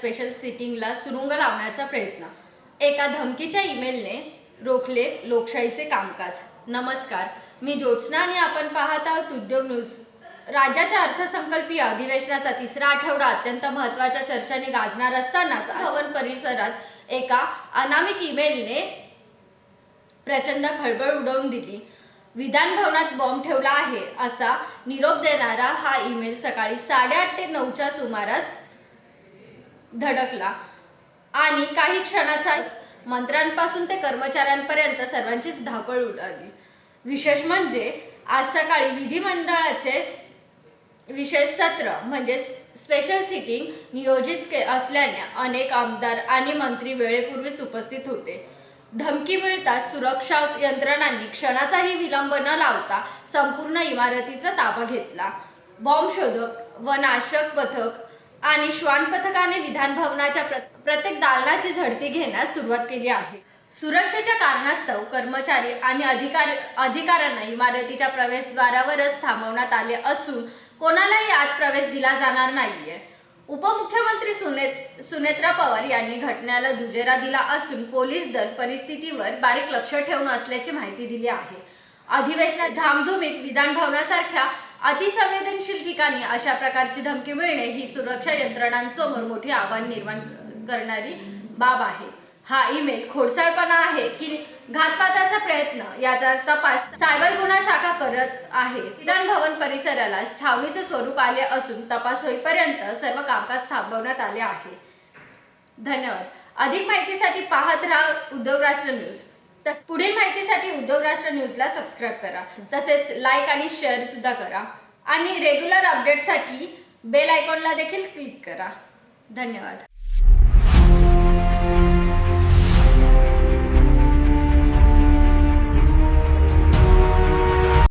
Special सिटिंगला सुरुंग लावण्याचा प्रयत्न. एका धमकीच्या ईमेलने रोखले लोकशाहीचे कामकाज. नमस्कार, मी ज्योत्स्ना आणि आपण पाहत आहोत उद्योग न्यूज. राज्याच्या अर्थसंकल्पीय अधिवेशनाचा तिसरा आठवडा अत्यंत महत्त्वाच्या चर्चांनी गाजणार असतानाच भवन परिसरात एका अनामिक ईमेलने प्रचंड खळबळ उडवून दिली. विधान भवनात बॉम्ब ठेवला आहे असा निरोप देणारा हा ईमेल सकाळी 8:30 ते 9च्या सुमारास धडकला आणि काही क्षणाचाच मंत्र्यांपासून ते कर्मचाऱ्यांपर्यंत सर्वांचीच धावपळ उडाली. विशेष म्हणजे आज सकाळी विधिमंडळाचे विशेष सत्र म्हणजे स्पेशल सिटिंग नियोजित असल्याने अनेक आमदार आणि मंत्री वेळेपूर्वीच उपस्थित होते. धमकी मिळताच सुरक्षा यंत्रणांनी क्षणाचाही विलंब न लावता संपूर्ण इमारतीचा ताबा घेतला. बॉम्ब शोधक व नाशक पथक आणि श्वान पथकाने विधान भवनाच्या प्रत्येक दालनाची झडती घेण्यास सुरुवात केली आहे. सुरक्षेच्या कारणास्तव कर्मचारी आणि अधिकाऱ्यांना इमारतीच्या प्रवेशद्वारावरच थांबवण्यात आले असून कोणालाही आत प्रवेश दिला जाणार नाहीये. उपमुख्यमंत्री सुनेत्रा पवार यांनी घटनेला दुजोरा दिला असून पोलीस दल परिस्थितीवर बारीक लक्ष ठेवून असल्याची माहिती दिली आहे. अधिवेशनात धामधुमीत विधान भवनासारख्या अतिसंवेदनशील ठिकाणी अशा प्रकारची धमकी मिळणे ही सुरक्षा यंत्रणांसमोर मोठी आव्हान निर्माण करणारी बाब आहे. हा ईमेल खोडसाळपणा आहे की घातपाताचा प्रयत्न याचा तपास सायबर गुन्हा शाखा करत आहे. विधान भवन परिसराला छावणीचे स्वरूप आले असून तपास होईपर्यंत सर्व कामकाज थांबवण्यात आले आहे. धन्यवाद. अधिक माहितीसाठी पाहत राहा उद्योग राष्ट्र न्यूज. पुढील माहितीसाठी उद्योग राष्ट्र न्यूजला सबस्क्राईब करा. तसेच लाईक आणि शेअर सुद्धा करा आणि रेग्युलर अपडेटसाठी बेल आयकॉनला देखील क्लिक करा. धन्यवाद.